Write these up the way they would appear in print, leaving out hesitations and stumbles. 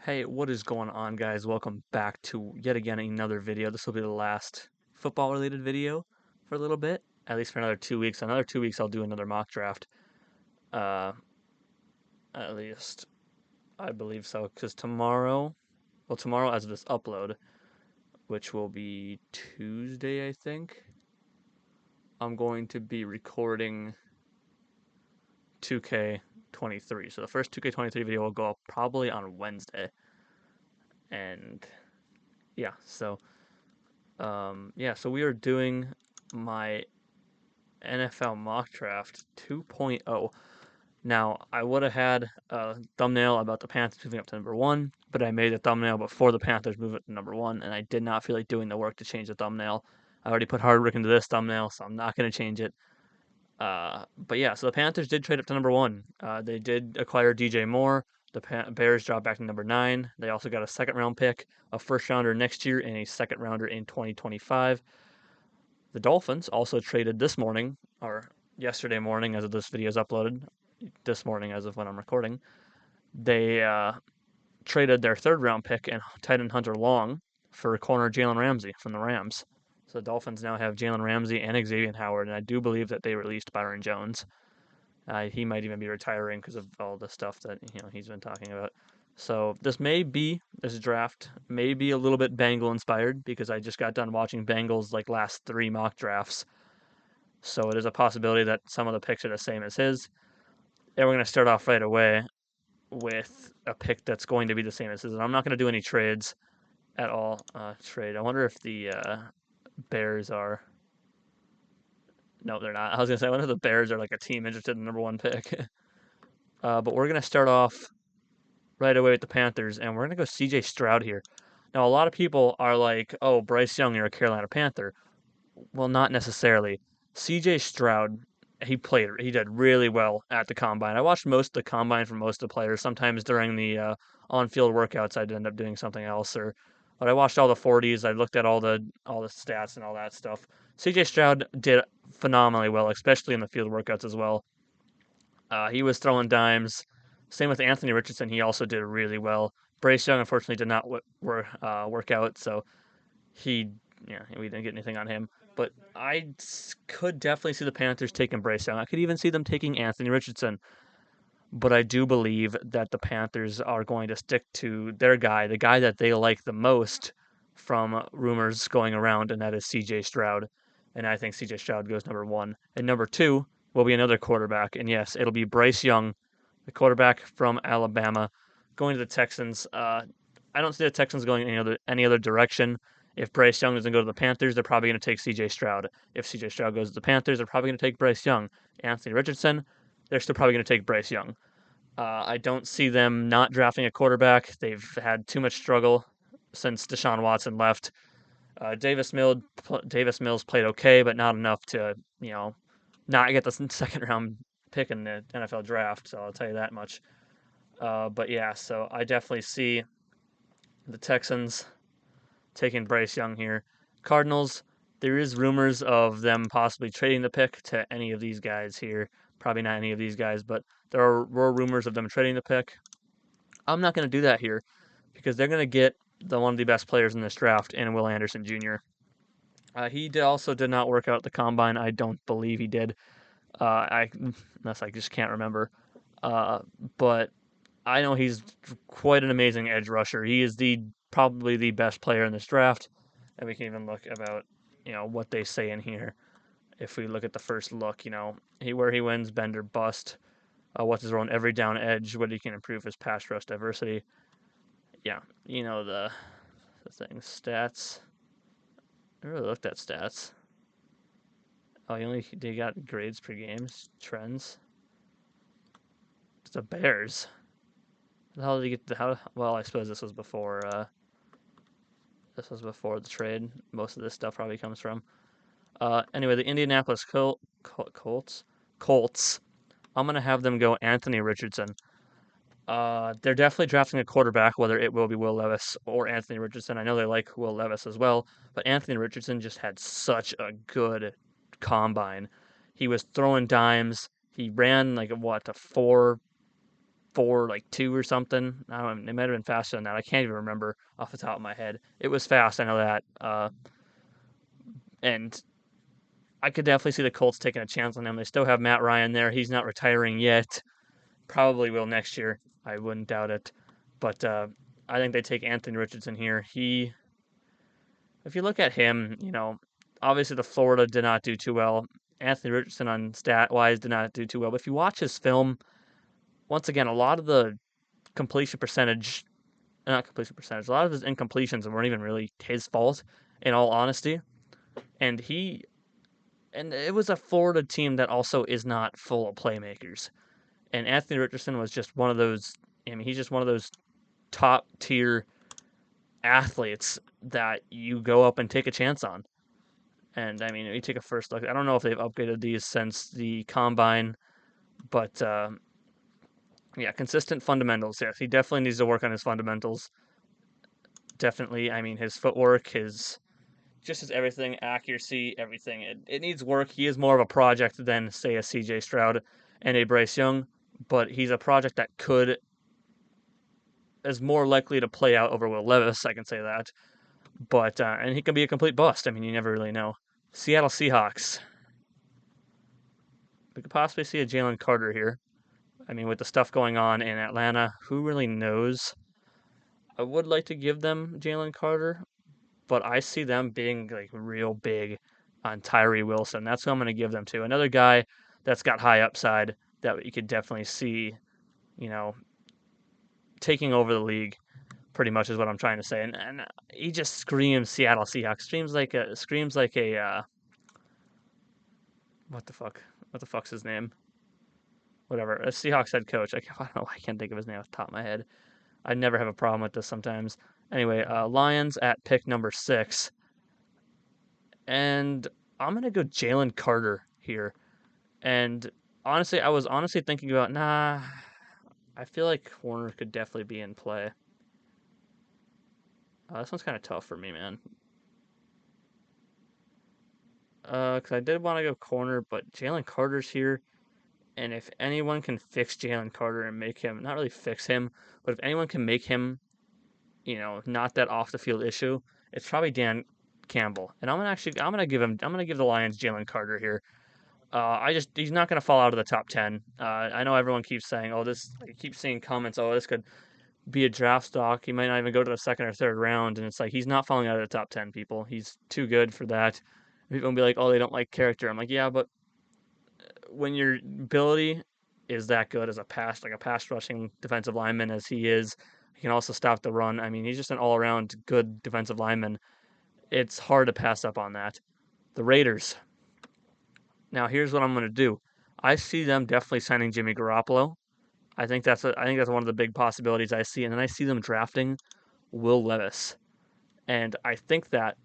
Hey, what is going on, guys? Welcome back to yet again another video. This will be the last football related video for a little bit, at least for another 2 weeks. Another 2 weeks, I'll do another mock draft. Uh, at least I believe so, because tomorrow as of this upload, which will be Tuesday, I think, I'm going to be recording 2K23. So the first 2K23 video will go up probably on Wednesday, and yeah, so we are doing my NFL mock draft 2.0. Now, I would have had a thumbnail about the Panthers moving up to number one, but I made a thumbnail before the Panthers moved up to number one, and I did not feel like doing the work to change the thumbnail. I already put hard work into this thumbnail, so I'm not going to change it. But yeah, so the Panthers did trade up to number one. They did acquire DJ Moore. The Bears dropped back to number 9. They also got a second round pick, a first rounder next year, and a second rounder in 2025. The Dolphins also traded this morning, or yesterday morning as of this video is uploaded, this morning as of when I'm recording. They traded their third round pick and tight end Hunter Long for corner Jalen Ramsey from the Rams. So the Dolphins now have Jalen Ramsey and Xavier Howard, and I do believe that they released Byron Jones. He might even be retiring because of all the stuff that he's been talking about. So this draft may be a little bit Bengal inspired because I just got done watching Bengals like last 3 mock drafts. So it is a possibility that some of the picks are the same as his. And we're going to start off right away with a pick that's going to be the same as his. And I'm not going to do any trades at all. I wonder if the Bears are. No, they're not. I was going to say, I wonder if the Bears are like a team interested in the number one pick. But we're going to start off right away with the Panthers, and we're going to go CJ Stroud here. Now, a lot of people are like, oh, Bryce Young, you're a Carolina Panther. Well, not necessarily. CJ Stroud, he did really well at the combine. I watched most of the combine from most of the players. Sometimes during the on-field workouts, I'd end up doing something else, but I watched all the 40s. I looked at all the stats and all that stuff. CJ Stroud did phenomenally well, especially in the field workouts as well. He was throwing dimes. Same with Anthony Richardson. He also did really well. Bryce Young, unfortunately, did not work out, so he, we didn't get anything on him. But I could definitely see the Panthers taking Bryce Young. I could even see them taking Anthony Richardson. But I do believe that the Panthers are going to stick to their guy, the guy that they like the most from rumors going around, and that is CJ Stroud. And I think CJ Stroud goes number 1. And number 2 will be another quarterback. And yes, it'll be Bryce Young, the quarterback from Alabama, going to the Texans. I don't see the Texans going any other direction. If Bryce Young doesn't go to the Panthers, they're probably going to take C.J. Stroud. If C.J. Stroud goes to the Panthers, they're probably going to take Bryce Young. Anthony Richardson, they're still probably going to take Bryce Young. I don't see them not drafting a quarterback. They've had too much struggle since Deshaun Watson left. Davis Mills played okay, but not enough to not get the second round pick in the NFL draft. So I'll tell you that much. But yeah, so I definitely see the Texans taking Bryce Young here. Cardinals, there is rumors of them possibly trading the pick to any of these guys here. Probably not any of these guys, but were rumors of them trading the pick. I'm not going to do that here because they're going to get one of the best players in this draft in Will Anderson Jr. He also did not work out at the combine. I don't believe he did. Unless I just can't remember. But I know he's quite an amazing edge rusher. He is probably the best player in this draft, and we can even look about what they say in here. If we look at the first look, where he wins, bend or bust. What's his role in every down edge? What he can improve his pass rush diversity. Yeah, the things. Stats. I really looked at stats. Oh, they got grades per games, trends. It's the Bears. How did he get well, I suppose this was before the trade. Most of this stuff probably comes from. Anyway, the Indianapolis Colts. I'm gonna have them go Anthony Richardson. They're definitely drafting a quarterback, whether it will be Will Levis or Anthony Richardson. I know they like Will Levis as well, but Anthony Richardson just had such a good combine. He was throwing dimes. He ran like a 4 4.2 or something. I don't know, it might have been faster than that. I can't even remember off the top of my head. It was fast, I know that. And I could definitely see the Colts taking a chance on him. They still have Matt Ryan there. He's not retiring yet. Probably will next year. I wouldn't doubt it. But I think they take Anthony Richardson here. If you look at him, obviously the Florida did not do too well. Anthony Richardson on stat wise did not do too well. But if you watch his film, once again, a lot of the completion percentage, not completion percentage, a lot of his incompletions weren't even really his fault, in all honesty. And it was a Florida team that also is not full of playmakers. And Anthony Richardson was just one of those. I mean, he's just one of those top tier athletes that you go up and take a chance on. And I mean, you take a first look. I don't know if they've upgraded these since the combine, but yeah, consistent fundamentals. Yes, he definitely needs to work on his fundamentals. Definitely. I mean, his footwork, his everything, accuracy, everything. It needs work. He is more of a project than, say, a CJ Stroud and a Bryce Young, but he's a project that is more likely to play out over Will Levis. I can say that. But and he can be a complete bust. I mean, you never really know. Seattle Seahawks. We could possibly see a Jalen Carter here. I mean, with the stuff going on in Atlanta, who really knows? I would like to give them Jalen Carter, but I see them being like real big on Tyree Wilson. That's who I'm going to give them to. Another guy that's got high upside that you could definitely see, you know, taking over the league. Pretty much is what I'm trying to say, and he just screams Seattle Seahawks. Screams like a what the fuck's his name? Whatever, a Seahawks head coach. I don't know. I can't think of his name off the top of my head. I never have a problem with this sometimes. Anyway, Lions at pick number 6. And I'm going to go Jalen Carter here. And honestly, I was honestly thinking about, I feel like corner could definitely be in play. This one's kind of tough for me, man. Because I did want to go corner, but Jalen Carter's here. And if anyone can fix Jalen Carter and make him, not really fix him, but if anyone can make him not that off the field issue, it's probably Dan Campbell. And I'm gonna give the Lions Jalen Carter here. He's not gonna fall out of the top 10. I know everyone keeps saying, I keep seeing comments, this could be a draft stock. He might not even go to the second or third round, and it's like he's not falling out of the top 10. People, he's too good for that. People will be like, they don't like character. I'm like, yeah, but when your ability is that good as a pass rushing defensive lineman as he is, he can also stop the run. I mean, he's just an all around good defensive lineman. It's hard to pass up on that. The Raiders. Now, here's what I'm going to do. I see them definitely signing Jimmy Garoppolo. I think that's one of the big possibilities I see, and then I see them drafting Will Levis, and I think that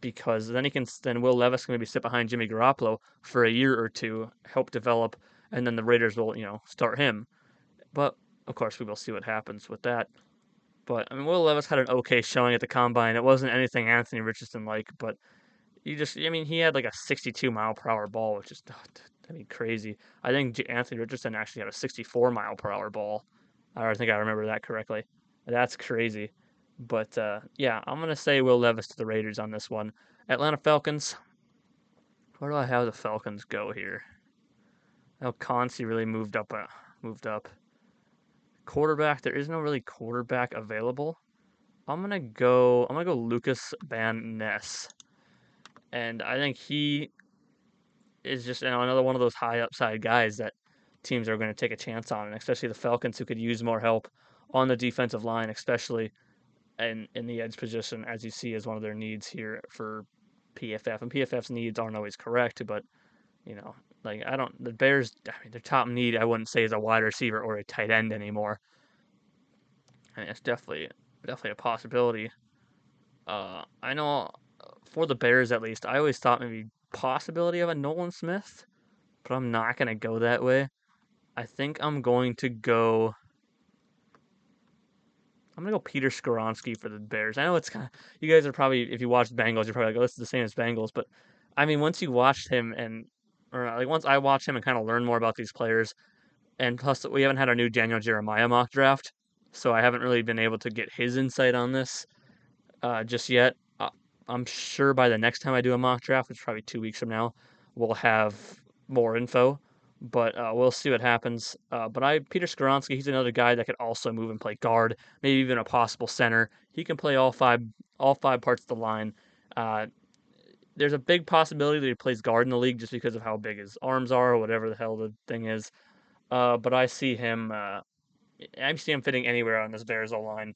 because then Will Levis can maybe sit behind Jimmy Garoppolo for a year or two, help develop, and then the Raiders will start him. But of course, we will see what happens with that. But I mean, Will Levis had an okay showing at the combine. It wasn't anything Anthony Richardson like, but he had like a 62 mile per hour ball, which is, crazy. I think Anthony Richardson actually had a 64 mile per hour ball. I think I remember that correctly. That's crazy. But yeah, I'm gonna say Will Levis to the Raiders on this one. Atlanta Falcons. Where do I have the Falcons go here? Oh, Consi really moved up. Moved up. Quarterback. There is no really quarterback available. I'm gonna go Lucas Van Ness, and I think he is just another one of those high upside guys that teams are going to take a chance on, and especially the Falcons who could use more help on the defensive line, especially in the edge position, as you see as one of their needs here for PFF. And PFF's needs aren't always correct, but the Bears. I mean, their top need I wouldn't say is a wide receiver or a tight end anymore. I mean, it's definitely a possibility. I know for the Bears at least, I always thought maybe possibility of a Nolan Smith, but I'm not gonna go that way. I think I'm gonna go Peter Skoronski for the Bears. I know it's kind of, you guys are probably, if you watch Bengals, you're probably like, this is the same as Bengals, but I mean, once you watched him once I watched him and kind of learned more about these players, And plus, we haven't had our new Daniel Jeremiah mock draft, so I haven't really been able to get his insight on this just yet. I'm sure by the next time I do a mock draft, which is probably 2 weeks from now, we'll have more info. But we'll see what happens. But Peter Skoronski, he's another guy that could also move and play guard, maybe even a possible center. He can play all five parts of the line. Uh, there's a big possibility that he plays guard in the league just because of how big his arms are or whatever the hell the thing is. But I see him. I see him fitting anywhere on this Bears O line,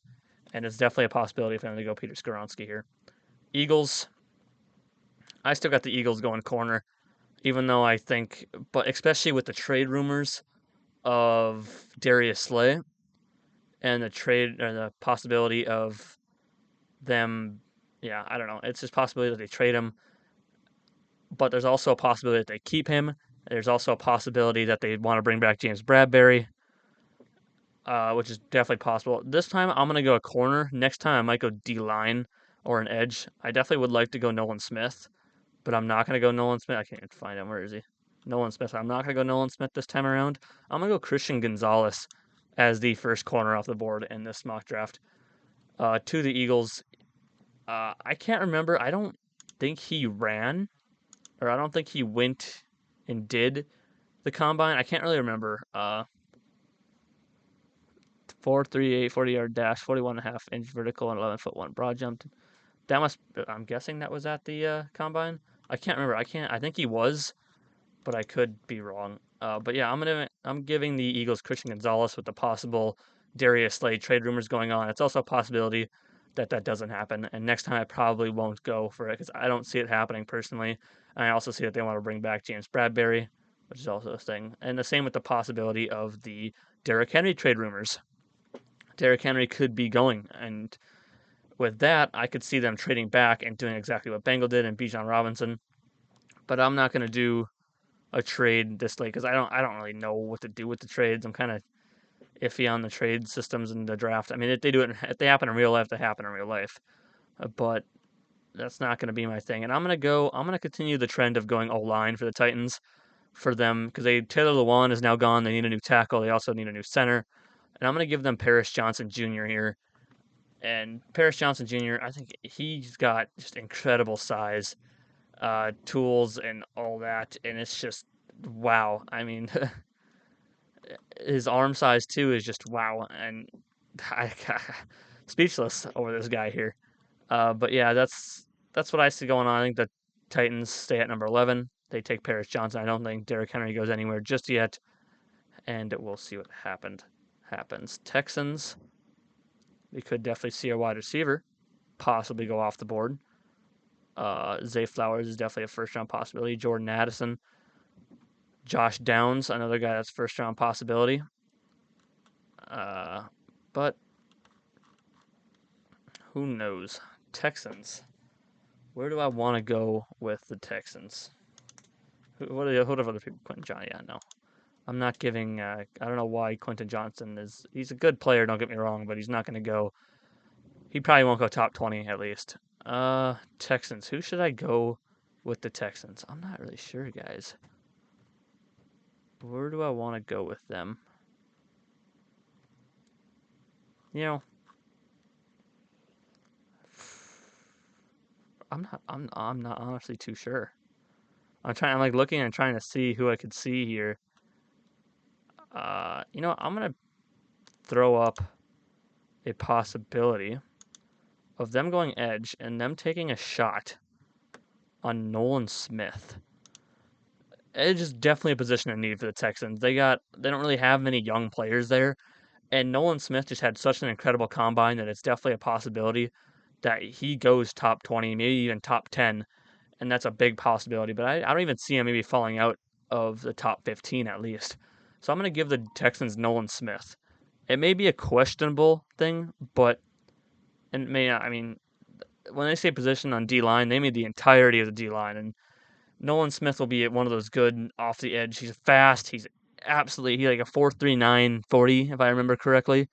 and it's definitely a possibility for him to go Peter Skoronski here. Eagles. I still got the Eagles going corner, even though I think, but especially with the trade rumors of Darius Slay and the possibility of them. Yeah, I don't know. It's just possibility that they trade him, but there's also a possibility that they keep him. There's also a possibility that they want to bring back James Bradberry, which is definitely possible. This time I'm gonna go a corner. Next time I might go D line or an edge. I definitely would like to go Nolan Smith, but I'm not gonna go Nolan Smith. I can't find him. Where is he? Nolan Smith. I'm not gonna go Nolan Smith this time around. I'm gonna go Christian Gonzalez as the first corner off the board in this mock draft. To the Eagles. I can't remember. I don't think he ran, or I don't think he went and did the combine. I can't really remember. 4.38 40-yard dash, 41.5-inch vertical, and 11'1" broad jump. That must. I'm guessing that was at the combine. I can't remember. I think he was, but I could be wrong. But yeah, I'm giving the Eagles Christian Gonzalez with the possible Darius Slade trade rumors going on. It's also a possibility that that doesn't happen. And next time I probably won't go for it because I don't see it happening personally. And I also see that they want to bring back James Bradberry, which is also a thing. And the same with the possibility of the Derrick Henry trade rumors. Derrick Henry could be going, and with that, I could see them trading back and doing exactly what Bengal did and Bijan Robinson. But I'm not going to do a trade this late because I don't really know what to do with the trades. I'm kind of iffy on the trade systems in the draft. I mean, if they happen in real life, they happen in real life. But that's not going to be my thing. And I'm going to continue the trend of going O line for the Titans for them because Taylor Lewan is now gone. They need a new tackle. They also need a new center. And I'm going to give them Paris Johnson Jr. here. And Paris Johnson Jr., I think he's got just incredible size, tools, and all that. And it's just wow. I mean, his arm size too is just wow. And I speechless over this guy here. But yeah, that's what I see going on. I think the Titans stay at number 11. They take Paris Johnson. I don't think Derrick Henry goes anywhere just yet. And we'll see what happens. Texans, we could definitely see a wide receiver possibly go off the board. Zay Flowers is definitely a first round possibility. Jordan Addison, Josh Downs, another guy that's first round possibility. But who knows? Texans. Where do I want to go with the Texans? What have other people? Quentin John? Yeah, no. I'm not giving. I don't know why Quentin Johnson is. He's a good player. Don't get me wrong, but he's not going to go. He probably won't go top 20 at least. Texans. Who should I go with the Texans? I'm not really sure, guys. Where do I want to go with them? You know, I'm not honestly too sure. I'm like looking and trying to see who I could see here. I'm gonna throw up a possibility of them going edge and them taking a shot on Nolan Smith. Edge is definitely a position in need for the Texans. They don't really have many young players there, and Nolan Smith just had such an incredible combine that it's definitely a possibility that he goes top 20, maybe even top 10, and that's a big possibility. But I don't even see him maybe falling out of the top 15 at least. So I'm going to give the Texans Nolan Smith. It may be a questionable thing, but and may not, I mean, when they say position on D line, they mean the entirety of the D line, and Nolan Smith will be one of those good off the edge. He's fast. He like a 4.39 40 if I remember correctly.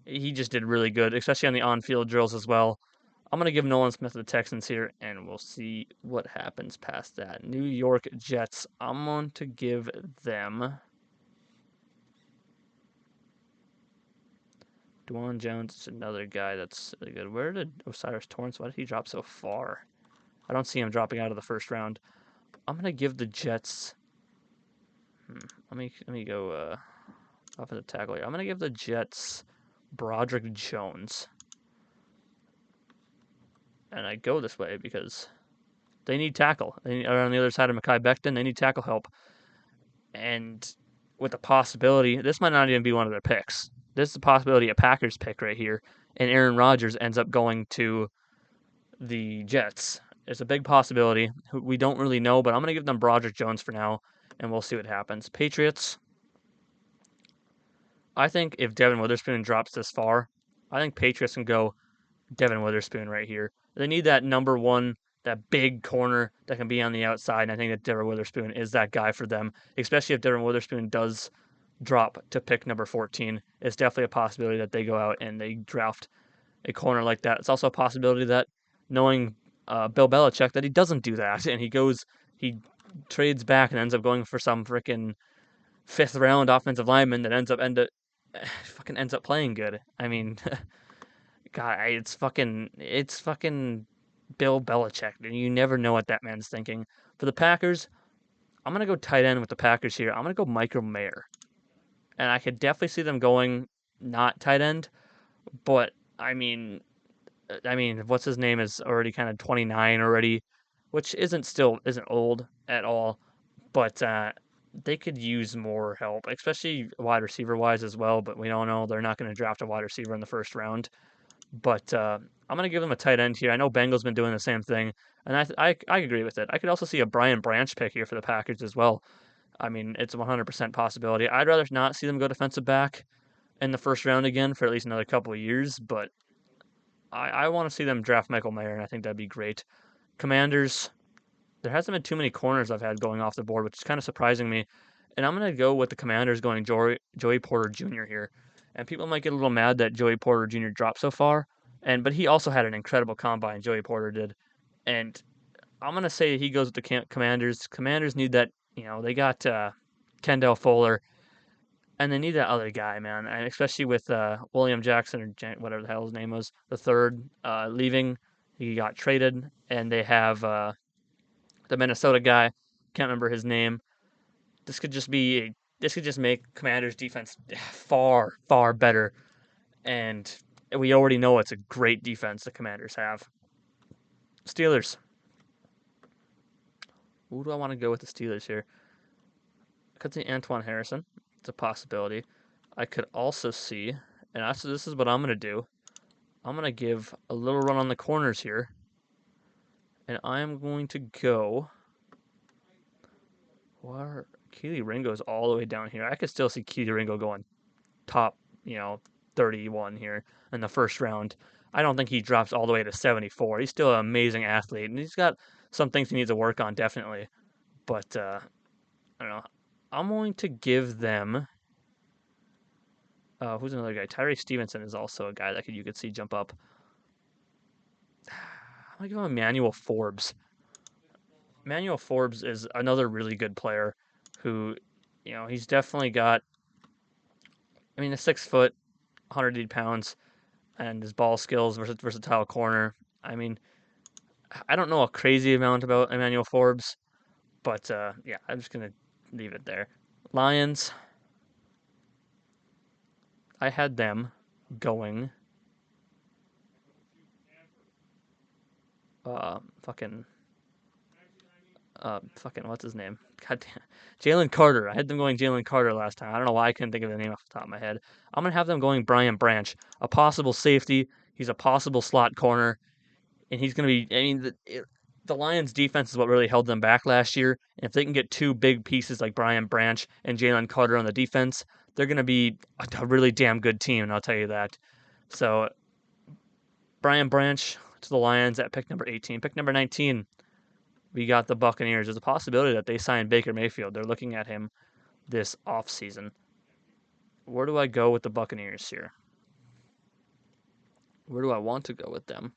He just did really good, especially on the on-field drills as well. I'm going to give Nolan Smith the Texans here, and we'll see what happens past that. New York Jets, I'm going to give them Dwayne Jones is another guy that's really good. Where did Osiris Torrance? Why did he drop so far? I don't see him dropping out of the first round. I'm gonna give the Jets. Let me go offensive tackle here. I'm gonna give the Jets Broderick Jones, and I go this way because they need tackle. They are on the other side of Mekhi Becton. They need tackle help, and with the possibility, this might not even be one of their picks. This is a possibility a Packers pick right here, and Aaron Rodgers ends up going to the Jets. It's a big possibility. We don't really know, but I'm going to give them Broderick Jones for now, and we'll see what happens. Patriots, I think if Devin Witherspoon drops this far, I think Patriots can go Devin Witherspoon right here. They need that number one, that big corner that can be on the outside, and I think that Devin Witherspoon is that guy for them, especially if Devin Witherspoon does drop to pick number 14. It's definitely a possibility that they go out and they draft a corner like that. It's also a possibility that, knowing Bill Belichick, that he doesn't do that and he trades back and ends up going for some freaking fifth round offensive lineman that fucking ends up playing good. I mean, God, it's fucking Bill Belichick. You never know what that man's thinking. For the Packers, I'm gonna go tight end with the Packers here. I'm gonna go Michael Mayer, and I could definitely see them going not tight end, but I mean, what's his name is already kind of 29 already, which isn't old at all, but they could use more help, especially wide receiver wise as well. But we don't know; they're not going to draft a wide receiver in the first round. But I'm going to give them a tight end here. I know Bengals been doing the same thing, and I agree with it. I could also see a Brian Branch pick here for the Packers as well. I mean, it's a 100% possibility. I'd rather not see them go defensive back in the first round again for at least another couple of years, but I want to see them draft Michael Mayer, and I think that'd be great. Commanders, there hasn't been too many corners I've had going off the board, which is kind of surprising me. And I'm going to go with the Commanders going Joey Porter Jr. here. And people might get a little mad that Joey Porter Jr. dropped so far, but he also had an incredible combine. Joey Porter did, and I'm going to say he goes with the Commanders. Commanders need that. They got Kendall Fuller, and they need that other guy, man. And especially with William Jackson or whatever the hell his name was, the third leaving. He got traded, and they have the Minnesota guy. Can't remember his name. This could just be this could just make Commanders defense far far better, and we already know it's a great defense the Commanders have. Steelers. Who do I want to go with the Steelers here? I could see Antoine Harrison. It's a possibility. I could also see, and also this is what I'm gonna do. I'm gonna give a little run on the corners here, and I'm going to go. Where Keely Ringo's all the way down here. I could still see Keely Ringo going top, 31 here in the first round. I don't think he drops all the way to 74. He's still an amazing athlete, and he's got some things he needs to work on, definitely. But I don't know. I'm going to give them. Who's another guy? Tyree Stevenson is also a guy that you could see jump up. I'm going to give him Emmanuel Forbes. Emmanuel Forbes is another really good player who, he's definitely got. I mean, a 6 foot, 180 pounds, and his ball skills, versatile corner. I mean, I don't know a crazy amount about Emmanuel Forbes, but yeah, I'm just gonna leave it there. Lions, I had them going. Fucking fucking what's his name? God damn, Jalen Carter. I had them going Jalen Carter last time. I don't know why I couldn't think of the name off the top of my head. I'm gonna have them going Brian Branch, a possible safety. He's a possible slot corner, and he's going to be. I mean, the Lions' defense is what really held them back last year. And if they can get two big pieces like Brian Branch and Jalen Carter on the defense, they're going to be a really damn good team, and I'll tell you that. So, Brian Branch to the Lions at pick number 18. Pick number 19, we got the Buccaneers. There's a possibility that they sign Baker Mayfield. They're looking at him this offseason. Where do I go with the Buccaneers here? Where do I want to go with them?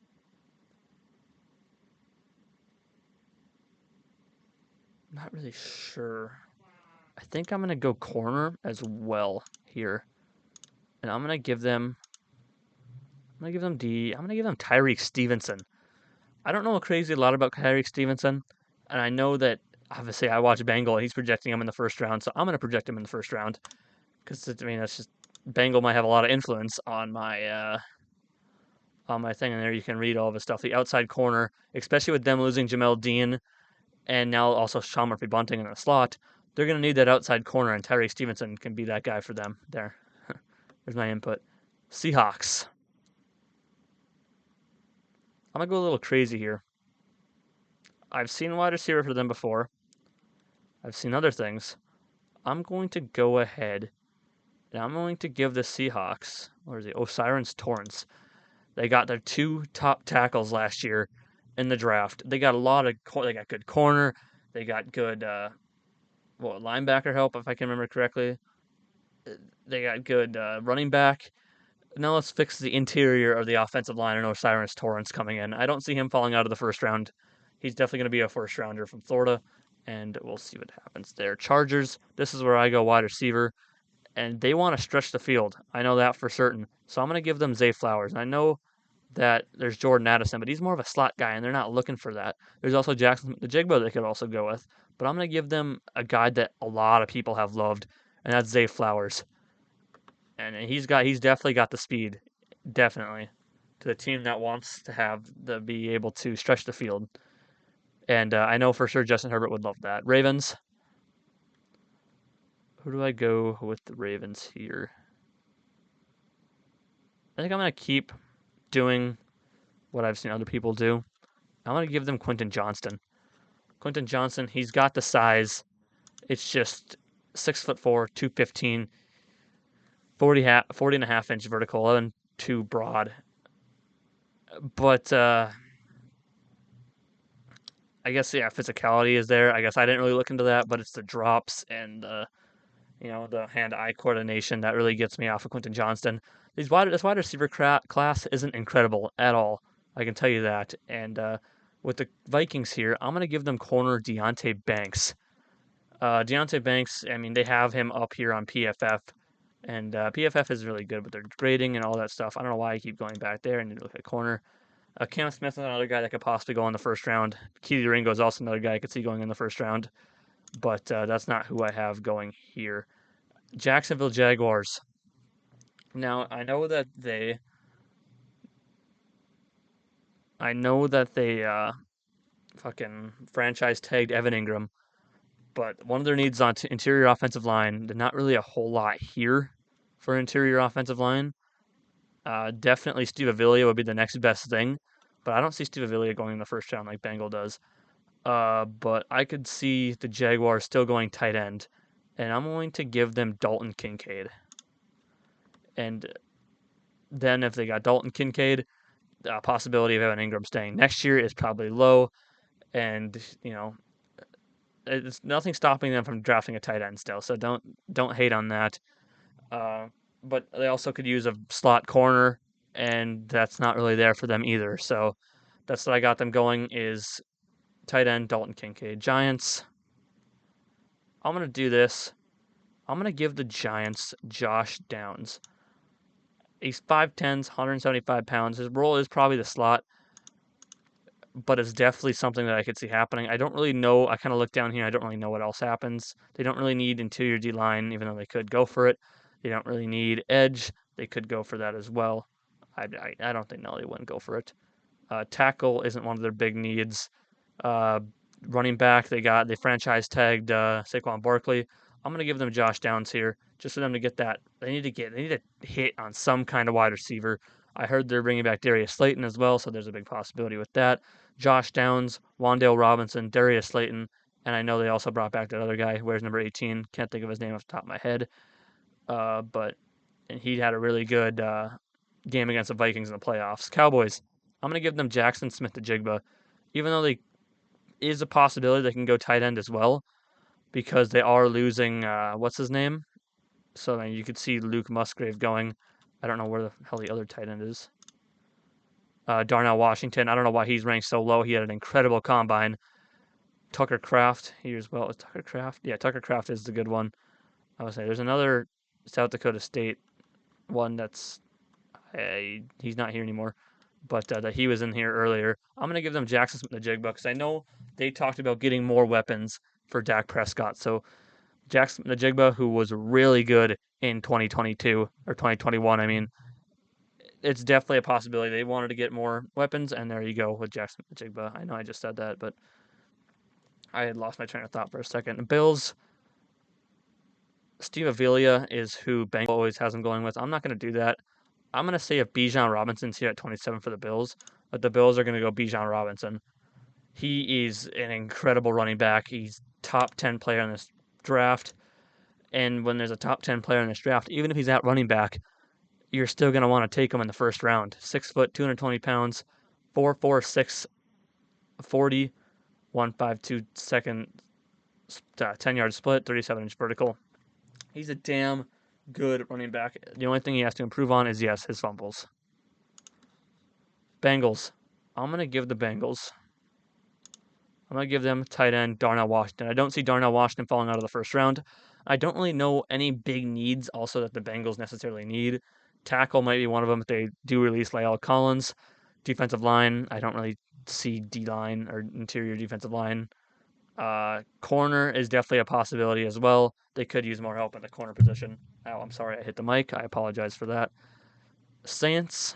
Not really sure. I think I'm going to go corner as well here. And I'm going to give them I'm gonna give them Tyreek Stevenson. I don't know a crazy lot about Tyreek Stevenson, and I know that obviously I watch Bengal. He's projecting him in the first round, so I'm gonna project him in the first round because I mean that's just Bengal might have a lot of influence on my thing, and there you can read all of his stuff. The outside corner, especially with them losing Jamel Dean and now also Sean Murphy Bunting in the slot, they're gonna need that outside corner, and Tyreek Stevenson can be that guy for them. There's my input. Seahawks. I'm gonna go a little crazy here. I've seen wide receiver for them before. I've seen other things. I'm going to go ahead and I'm going to give the Seahawks, where is he? Osiris Torrance. They got their two top tackles last year in the draft. They got they got good corner. They got good, linebacker help, if I can remember correctly. They got good running back. Now let's fix the interior of the offensive line and Osiris Torrance coming in. I don't see him falling out of the first round. He's definitely going to be a first rounder from Florida, and we'll see what happens there. Chargers, this is where I go wide receiver, and they want to stretch the field. I know that for certain. So I'm going to give them Zay Flowers. And I know that there's Jordan Addison, but he's more of a slot guy, and they're not looking for that. There's also Jackson the Jigbo they could also go with, but I'm going to give them a guy that a lot of people have loved, and that's Zay Flowers. And he's definitely got the speed, definitely, to the team that wants to have the be able to stretch the field. And I know for sure Justin Herbert would love that. Ravens. Who do I go with the Ravens here? I think I'm going to keep doing what I've seen other people do. I'm going to give them Quentin Johnston. Quentin Johnston, he's got the size. It's just 6'4", 215, 40 and a half inch vertical, 11'2" broad. But I guess yeah, physicality is there. I guess I didn't really look into that, but it's the drops and the hand-eye coordination that really gets me off of Quentin Johnston. This wide receiver class isn't incredible at all. I can tell you that. And with the Vikings here, I'm going to give them corner Deonte Banks. Deonte Banks, I mean, they have him up here on PFF, and PFF is really good with their grading and all that stuff. I don't know why I keep going back there and look at corner. Cam Smith is another guy that could possibly go in the first round. Keely Ringo is also another guy I could see going in the first round, but that's not who I have going here. Jacksonville Jaguars. Now I know that they fucking franchise tagged Evan Ingram, but one of their needs on interior offensive line, there's not really a whole lot here for interior offensive line. Definitely Steve Avila would be the next best thing, but I don't see Steve Avila going in the first round like Bengal does. But I could see the Jaguars still going tight end, and I'm going to give them Dalton Kincaid. And then if they got Dalton Kincaid, the possibility of Evan Ingram staying next year is probably low, and it's nothing stopping them from drafting a tight end still. So don't hate on that. But they also could use a slot corner, and that's not really there for them either. So that's what I got them going is tight end Dalton Kincaid. Giants. I'm gonna do this. I'm gonna give the Giants Josh Downs. He's 5'10", 175 pounds. His role is probably the slot, but it's definitely something that I could see happening. I don't really know. I kind of look down here. I don't really know what else happens. They don't really need interior D line, even though they could go for it. They don't really need edge. They could go for that as well. I don't think no, they wouldn't go for it. Tackle isn't one of their big needs. Uh, Running back, they franchise tagged Saquon Barkley. I'm gonna give them Josh Downs here, just for them to get that. They need to hit on some kind of wide receiver. I heard they're bringing back Darius Slayton as well, so there's a big possibility with that. Josh Downs, Wan'Dale Robinson, Darius Slayton, and I know they also brought back that other guy who wears number 18. Can't think of his name off the top of my head. But and he had a really good game against the Vikings in the playoffs. Cowboys, I'm gonna give them Jackson Smith-Njigba, even though they is a possibility they can go tight end as well because they are losing what's his name. So then you could see Luke Musgrave going. I don't know where the hell the other tight end is. Darnell Washington. I don't know why he's ranked so low. He had an incredible combine. Tucker Kraft here as well. Is Tucker Kraft? Yeah, Tucker Kraft is the good one. I would say there's another South Dakota State one that's He's not here anymore, but that he was in here earlier. I'm going to give them Jackson Smith-Njigba because I know they talked about getting more weapons for Dak Prescott. So Jackson Smith-Njigba, who was really good in 2022 or 2021, I mean, it's definitely a possibility. They wanted to get more weapons, and there you go with Jackson Smith-Njigba. I know I just said that, but I had lost my train of thought for a second. The Bills, Steve Avila is who Bengals always has him going with. I'm not going to do that. I'm going to say if Bijan Robinson's here at 27 for the Bills, but the Bills are going to go Bijan Robinson. He is an incredible running back. He's top 10 player in this draft. And when there's a top 10 player in this draft, even if he's at running back, you're still going to want to take him in the first round. 6 foot, 220 pounds, 4'4", 6'40", 152 second, 10-yard split, 37-inch vertical. He's a damn good running back. The only thing he has to improve on is, yes, his fumbles. Bengals. I'm going to give the Bengals. I'm going to give them tight end Darnell Washington. I don't see Darnell Washington falling out of the first round. I don't really know any big needs also that the Bengals necessarily need. Tackle might be one of them if they do release La'el Collins. Defensive line, I don't really see D-line or interior defensive line. Corner is definitely a possibility as well. They could use more help in the corner position. Oh, I'm sorry I hit the mic. I apologize for that. Saints,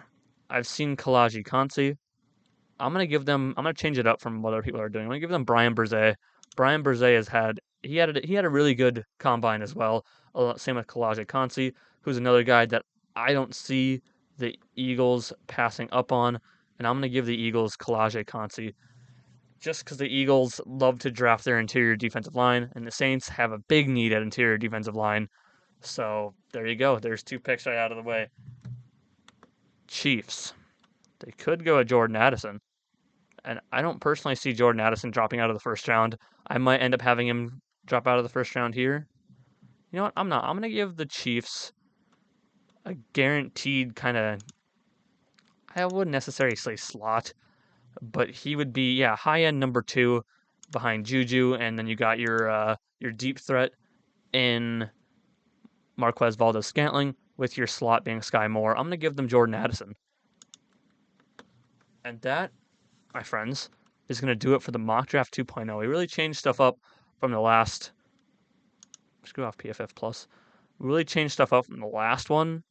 I've seen Kalaji Kansi. I'm gonna change it up from what other people are doing. I'm gonna give them Brian Brzee. Brian Brzee he had a really good combine as well. Same with Kalaji Kansi, who's another guy that I don't see the Eagles passing up on, and I'm gonna give the Eagles Kalaji Kansi just because the Eagles love to draft their interior defensive line, and the Saints have a big need at interior defensive line. So there you go. There's 2 picks right out of the way. Chiefs. They could go at Jordan Addison. And I don't personally see Jordan Addison dropping out of the first round. I might end up having him drop out of the first round here. You know what? I'm not. I'm going to give the Chiefs a guaranteed kind of, I wouldn't necessarily say slot, but he would be, yeah, high end number 2 behind Juju. And then you got your deep threat in Marquez Valdes-Scantling with your slot being Sky Moore. I'm going to give them Jordan Addison. And that, my friends, is going to do it for the Mock Draft 2.0. We really changed stuff up from the last. Screw off PFF Plus. We really changed stuff up from the last one,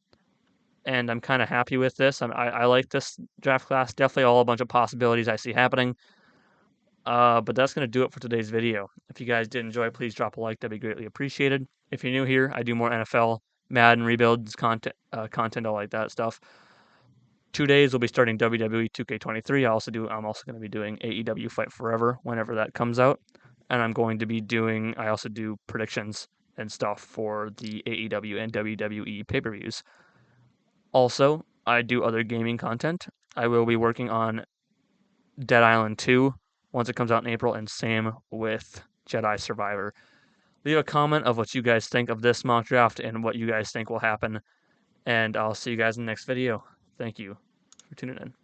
and I'm kind of happy with this. I like this draft class. Definitely all a bunch of possibilities I see happening. But that's going to do it for today's video. If you guys did enjoy, please drop a like. That'd be greatly appreciated. If you're new here, I do more NFL, Madden, rebuilds, content, all like that stuff. 2 days we'll be starting WWE 2K23. I'm also going to be doing AEW Fight Forever whenever that comes out, and I also do predictions and stuff for the AEW and WWE pay-per-views. Also, I do other gaming content. I will be working on Dead Island 2 once it comes out in April, and same with Jedi Survivor. Leave a comment of what you guys think of this mock draft and what you guys think will happen, and I'll see you guys in the next video. Thank you for tuning in.